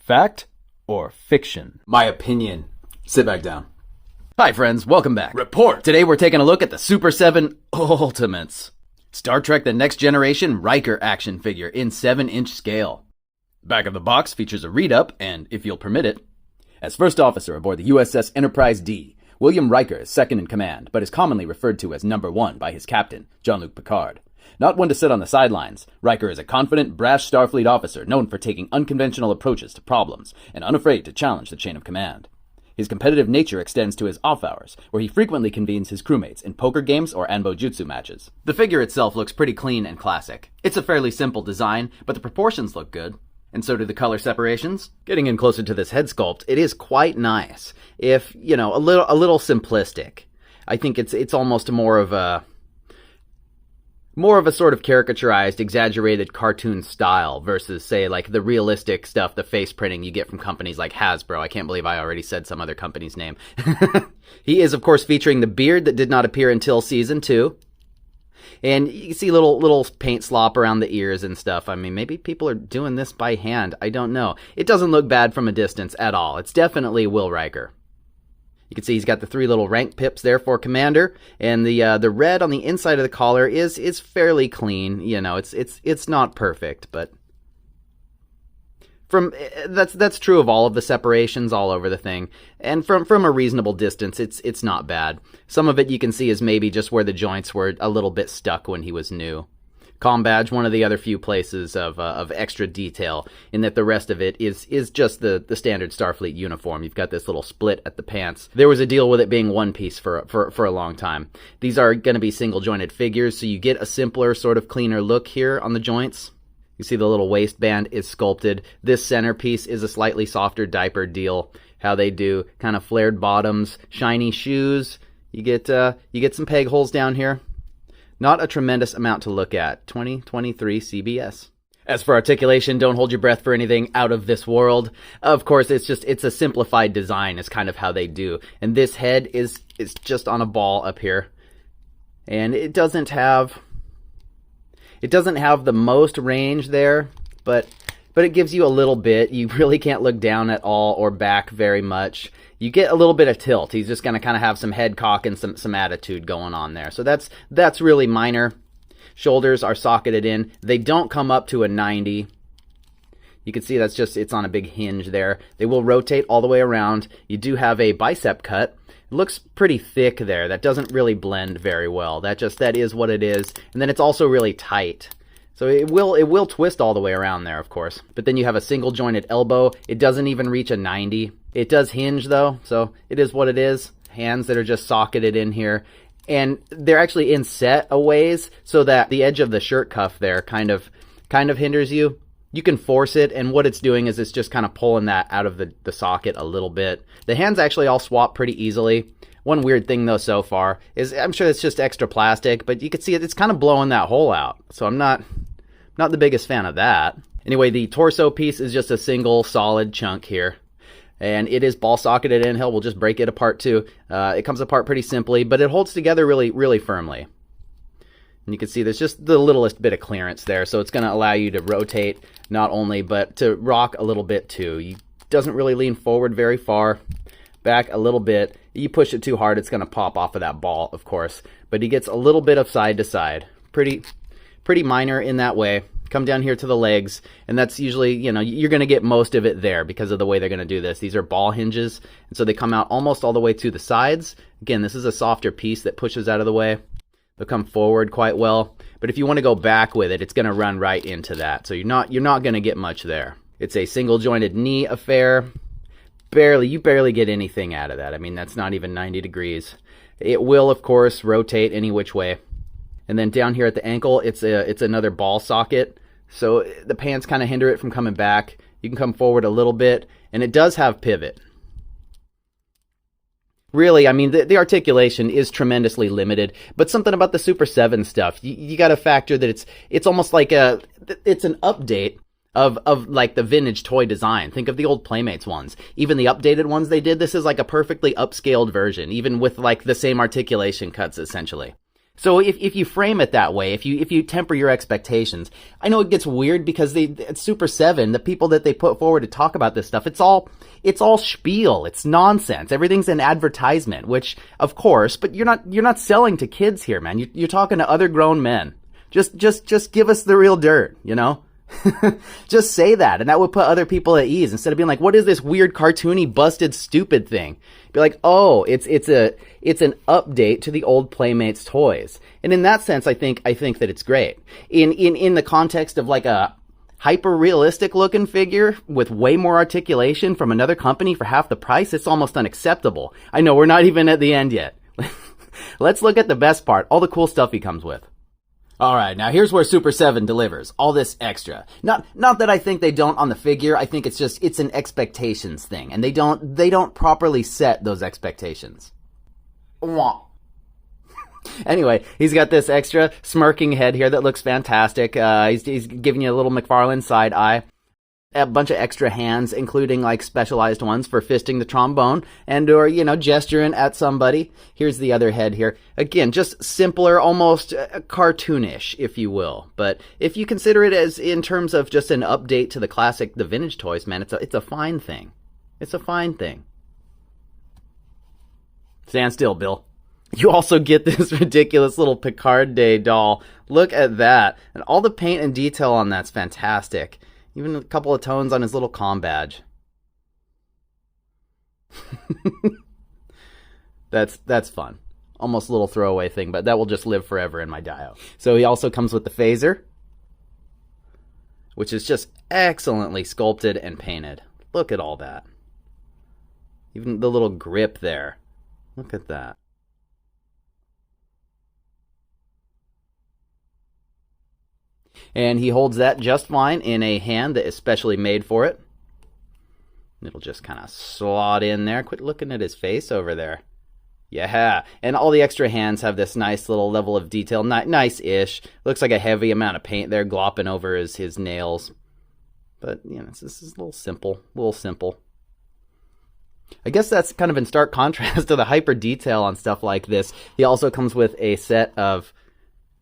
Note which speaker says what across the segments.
Speaker 1: Fact or fiction?
Speaker 2: My opinion. Sit back down.
Speaker 1: Hi friends, welcome back.
Speaker 2: Report!
Speaker 1: Today we're taking a look at the Super7 Ultimates. Star Trek The Next Generation Riker action figure in 7-inch scale. Back of the box features a read-up and, if you'll permit it, as first officer aboard the USS Enterprise D, William Riker is second in command, but is commonly referred to as number 1 by his captain, Jean-Luc Picard. Not one to sit on the sidelines, Riker is a confident, brash Starfleet officer known for taking unconventional approaches to problems and unafraid to challenge the chain of command. His competitive nature extends to his off hours, where he frequently convenes his crewmates in poker games or anbo jutsu matches. The figure itself looks pretty clean and classic. It's a fairly simple design, but the proportions look good. And so do the color separations. Getting in closer to this head sculpt, it is quite nice. If, a little simplistic. I think it's almost more of a sort of caricaturized, exaggerated cartoon style versus, say, like the realistic stuff, the face printing you get from companies like Hasbro. I can't believe I already said some other company's name. He is, of course, featuring the beard that did not appear until Season 2. And you can see little paint slop around the ears and stuff. I mean, maybe people are doing this by hand. I don't know. It doesn't look bad from a distance at all. It's definitely Will Riker. You can see he's got the 3 little rank pips there for Commander, and the red on the inside of the collar is fairly clean. It's not perfect, but that's true of all of the separations all over the thing. And from a reasonable distance, it's not bad. Some of it you can see is maybe just where the joints were a little bit stuck when he was new. Comm badge, one of the other few places of extra detail, in that the rest of it is just the standard Starfleet uniform. You've got this little split at the pants. There was a deal with it being one piece for a long time. These are going to be single jointed figures, so you get a simpler, sort of cleaner look here on the joints. You see the little waistband is sculpted. This centerpiece is a slightly softer diaper deal. How they do kind of flared bottoms, shiny shoes. You get some peg holes down here. Not a tremendous amount to look at. 2023 CBS. As for articulation, don't hold your breath for anything out of this world. Of course, it's a simplified design is kind of how they do. And this head is just on a ball up here. And it doesn't have the most range there, but it gives you a little bit. You really can't look down at all or back very much. You get a little bit of tilt. He's just going to kind of have some head cock and some attitude going on there. So that's really minor. Shoulders are socketed in. They don't come up to a 90. You can see it's on a big hinge there. They will rotate all the way around. You do have a bicep cut. It looks pretty thick there. That doesn't really blend very well. That is what it is. And then it's also really tight. So it will twist all the way around there, of course. But then you have a single jointed elbow. It doesn't even reach a 90. It does hinge though, so it is what it is. Hands that are just socketed in here. And they're actually inset a ways so that the edge of the shirt cuff there kind of hinders you. You can force it, and what it's doing is it's just kind of pulling that out of the socket a little bit. The hands actually all swap pretty easily. One weird thing, though, so far is I'm sure it's just extra plastic, but you can see it's kind of blowing that hole out. So I'm not the biggest fan of that. Anyway, the torso piece is just a single solid chunk here. And it is ball socketed in. Hell, we'll just break it apart too. It comes apart pretty simply, but it holds together really, really firmly. And you can see there's just the littlest bit of clearance there, so it's going to allow you to rotate not only, but to rock a little bit too. It doesn't really lean forward very far, back a little bit. You push it too hard, it's going to pop off of that ball, of course. But he gets a little bit of side to side. Pretty minor in that way. Come down here to the legs, and that's usually, you're going to get most of it there because of the way they're going to do this. These are ball hinges, and so they come out almost all the way to the sides. Again, this is a softer piece that pushes out of the way. They'll come forward quite well, but if you want to go back with it, it's going to run right into that. So you're not going to get much there. It's a single jointed knee affair. You barely get anything out of that. I mean, that's not even 90 degrees. It will, of course, rotate any which way. And then down here at the ankle, it's another ball socket. So the pants kind of hinder it from coming back. You can come forward a little bit, and it does have pivot. Really, I mean, the articulation is tremendously limited, but something about the Super7 stuff, you got to factor that it's almost like it's an update of like the vintage toy design. Think of the old Playmates ones. Even the updated ones they did, this is like a perfectly upscaled version, even with like the same articulation cuts, essentially. So if you frame it that way, if you temper your expectations, I know it gets weird because at Super 7, the people that they put forward to talk about this stuff, it's all spiel, it's nonsense. Everything's an advertisement, which of course, but you're not selling to kids here, man. You're talking to other grown men. Just give us the real dirt, you know? Just say that, and that would put other people at ease instead of being like, what is this weird cartoony busted stupid thing? Be like, oh, it's an update to the old Playmates toys. And in that sense, I think that it's great. In the context of like a hyper realistic looking figure with way more articulation from another company for half the price, it's almost unacceptable. I know we're not even at the end yet. Let's look at the best part, all the cool stuff he comes with. Alright, now here's where Super 7 delivers. All this extra. Not that I think they don't on the figure, I think it's an expectations thing. And they don't properly set those expectations. Wah. Anyway, he's got this extra smirking head here that looks fantastic. He's giving you a little McFarlane side eye. A bunch of extra hands, including like specialized ones for fisting the trombone and or, gesturing at somebody. Here's the other head here. Again, just simpler, almost cartoonish, if you will. But if you consider it as in terms of just an update to the vintage toys, man, it's a fine thing. It's a fine thing. Stand still, Bill. You also get this ridiculous little Picard Day doll. Look at that. And all the paint and detail on that's fantastic. Even a couple of tones on his little comm badge. That's fun. Almost a little throwaway thing, but that will just live forever in my dio. So he also comes with the phaser, which is just excellently sculpted and painted. Look at all that. Even the little grip there. Look at that. And he holds that just fine in a hand that is specially made for it. It'll just kind of slot in there. Quit looking at his face over there. Yeah. And all the extra hands have this nice little level of detail. Nice-ish. Looks like a heavy amount of paint there glopping over his nails. But, this is a little simple. I guess that's kind of in stark contrast to the hyper detail on stuff like this. He also comes with a set of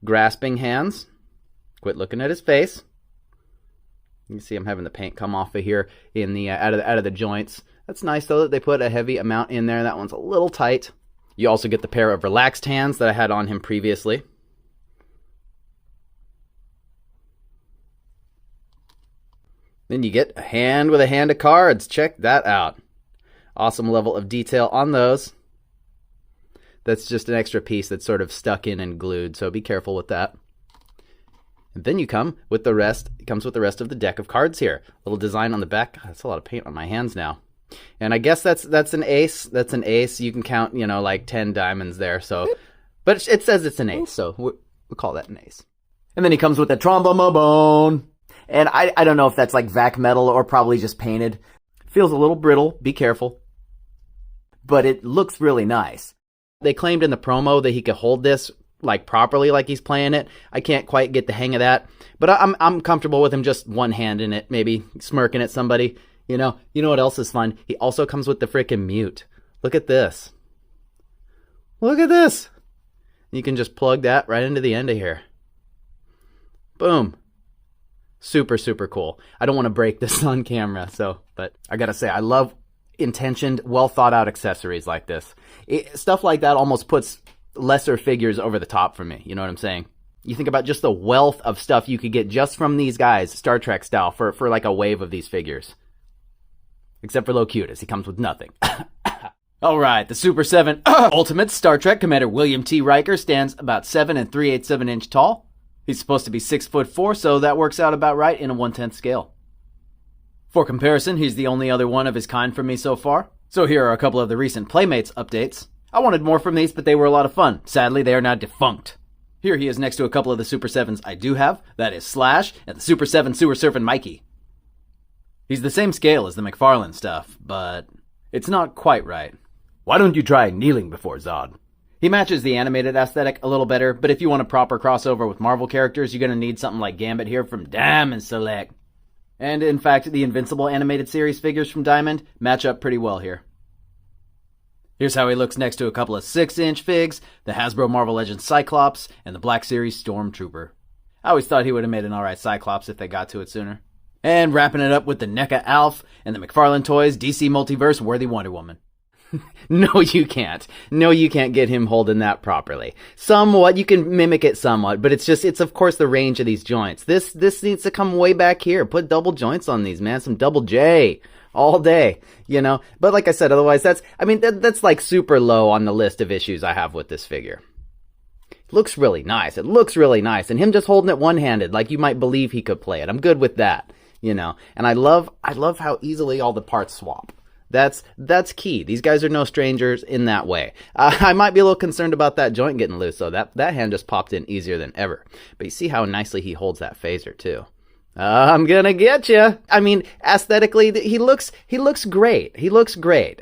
Speaker 1: grasping hands. Quit looking at his face. You can see I'm having the paint come off of here in the out of the joints. That's nice though that they put a heavy amount in there. That one's a little tight. You also get the pair of relaxed hands that I had on him previously. Then you get a hand with a hand of cards. Check that out. Awesome level of detail on those. That's just an extra piece that's sort of stuck in and glued, so be careful with that. And then you come with the rest. It comes with the rest of the deck of cards here. Little design on the back. God, that's a lot of paint on my hands now. And I guess that's an ace. That's an ace. You can count, like 10 diamonds there. So, but it says it's an ace, so we'll call that an ace. And then he comes with a trombone. And I don't know if that's like vac metal or probably just painted. Feels a little brittle. Be careful. But it looks really nice. They claimed in the promo that he could hold this like properly, like he's playing it. I can't quite get the hang of that, but I'm comfortable with him just one hand in it, maybe smirking at somebody. You know what else is fun? He also comes with the frickin' mute. Look at this. Look at this. You can just plug that right into the end of here. Boom. Super, super cool. I don't want to break this on camera, but I gotta say, I love intentioned, well thought out accessories like this. Stuff like that almost puts lesser figures over the top for me. You know what I'm saying? You think about just the wealth of stuff you could get just from these guys, Star Trek style, for like a wave of these figures. Except for Locutus, he comes with nothing. Alright, the Super 7 Ultimate Star Trek Commander William T. Riker stands about 7 3/8 inch tall. He's supposed to be 6'4", so that works out about right in a 1/10 scale. For comparison, he's the only other one of his kind from me so far. So here are a couple of the recent Playmates updates. I wanted more from these, but they were a lot of fun. Sadly, they are now defunct. Here he is next to a couple of the Super 7s I do have. That is Slash and the Super 7 Sewer Surfing Mikey. He's the same scale as the McFarlane stuff, but it's not quite right. Why don't you try kneeling before Zod? He matches the animated aesthetic a little better, but if you want a proper crossover with Marvel characters, you're going to need something like Gambit here from Diamond Select. And in fact, the Invincible animated series figures from Diamond match up pretty well here.
Speaker 2: Here's how he looks next to a couple of 6-inch figs, the Hasbro Marvel Legends Cyclops, and the Black Series Stormtrooper. I always thought he would have made an alright Cyclops if they got to it sooner. And wrapping it up with the NECA Alf and the McFarlane Toys DC Multiverse Worthy Wonder Woman.
Speaker 1: No, you can't. No, you can't get him holding that properly. Somewhat, you can mimic it somewhat, but it's of course the range of these joints. This needs to come way back here. Put double joints on these, man. Some double J. All day, you know? But like I said, otherwise that's like super low on the list of issues I have with this figure. Looks really nice. It looks really nice. And him just holding it one-handed, like you might believe he could play it. I'm good with that, you know? And I love how easily all the parts swap. That's key. These guys are no strangers in that way. I might be a little concerned about that joint getting loose, though. That hand just popped in easier than ever. But you see how nicely he holds that phaser, too. I'm gonna get you. I mean, aesthetically, he looks great. He looks great.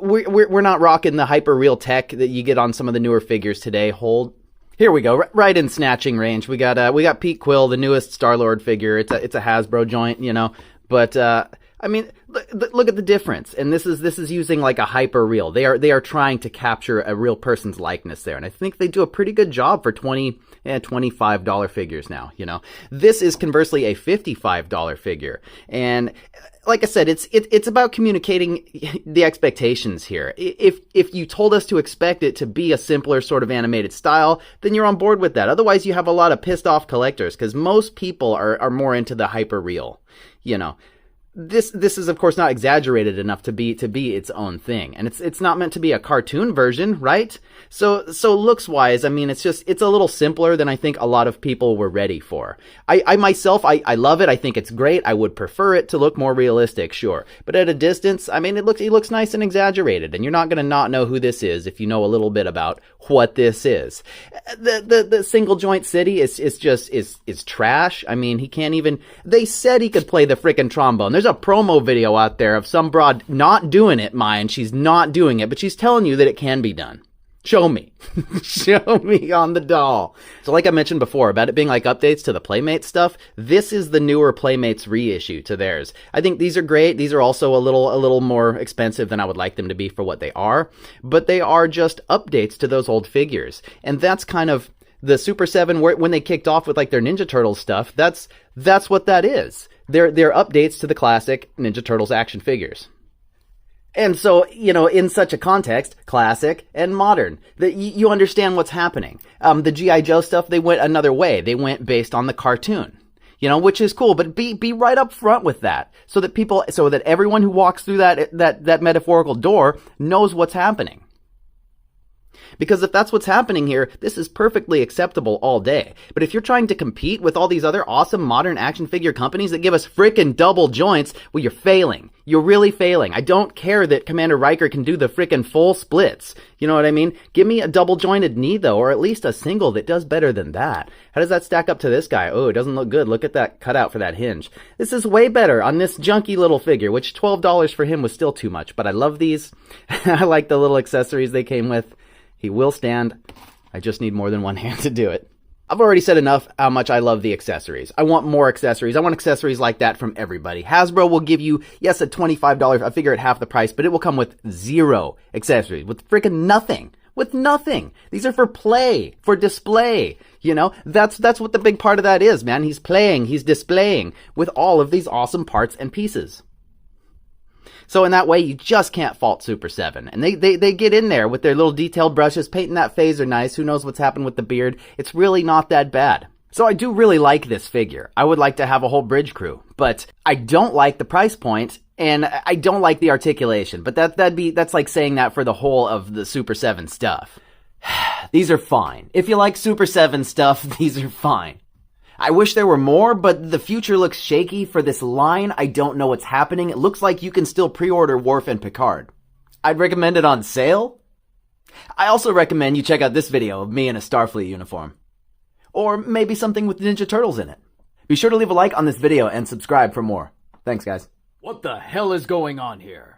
Speaker 1: We're not rocking the hyper real tech that you get on some of the newer figures today. Here we go, right in snatching range. We got Pete Quill, the newest Star-Lord figure. It's a Hasbro joint, you know. But I mean, look at the difference. And this is using like a hyper real. They are trying to capture a real person's likeness there, and I think they do a pretty good job for $25 figures now, you know. This is conversely a $55 figure. And like I said, it's about communicating the expectations here. If you told us to expect it to be a simpler sort of animated style, then you're on board with that. Otherwise, you have a lot of pissed off collectors, because most people are more into the hyper real, you know. This is of course not exaggerated enough to be its own thing, and it's not meant to be a cartoon version, right? So looks wise, I mean, it's a little simpler than I think a lot of people were ready for. I myself love it. I think it's great. I would prefer it to look more realistic, sure, but at a distance, I mean, it looks nice and exaggerated, and you're not gonna not know who this is if you know a little bit about what this is. The single joint city is trash. I mean, he can't even. They said he could play the frickin' trombone. There's a promo video out there of some broad not doing it, mind. She's not doing it, but she's telling you that it can be done. Show me. Show me on the doll. So like I mentioned before about it being like updates to the Playmates stuff, this is the newer Playmates reissue to theirs. I think these are great. These are also a little more expensive than I would like them to be for what they are, but they are just updates to those old figures. And that's kind of the Super7, when they kicked off with like their Ninja Turtles stuff, that's what that is. They're updates to the classic Ninja Turtles action figures. And so, you know, in such a context, classic and modern, that you understand what's happening. The G.I. Joe stuff, they went another way. They went based on the cartoon, you know, which is cool, but be right up front with that, so that everyone who walks through that metaphorical door knows what's happening. Because if that's what's happening here, this is perfectly acceptable all day. But if you're trying to compete with all these other awesome modern action figure companies that give us frickin' double joints, well, you're failing. You're really failing. I don't care that Commander Riker can do the frickin' full splits. You know what I mean? Give me a double jointed knee, though, or at least a single that does better than that. How does that stack up to this guy? Oh, it doesn't look good. Look at that cutout for that hinge. This is way better on this junky little figure, which $12 for him was still too much. But I love these. I like the little accessories they came with. He will stand. I just need more than one hand to do it. I've already said enough how much I love the accessories. I want more accessories. I want accessories like that from everybody. Hasbro will give you, yes, a $25 figure at half the price, but it will come with 0 accessories, with freaking nothing. With nothing. These are for play, for display. You know, that's what the big part of that is, man. He's playing, he's displaying with all of these awesome parts and pieces. So in that way, you just can't fault Super7. And they get in there with their little detailed brushes, painting that phaser nice. Who knows what's happened with the beard? It's really not that bad. So I do really like this figure. I would like to have a whole bridge crew, but I don't like the price point, and I don't like the articulation. But that's like saying that for the whole of the Super7 stuff. These are fine. If you like Super7 stuff, these are fine. I wish there were more, but the future looks shaky for this line. I don't know what's happening. It looks like you can still pre-order Worf and Picard. I'd recommend it on sale. I also recommend you check out this video of me in a Starfleet uniform. Or maybe something with Ninja Turtles in it. Be sure to leave a like on this video and subscribe for more. Thanks, guys.
Speaker 2: What the hell is going on here?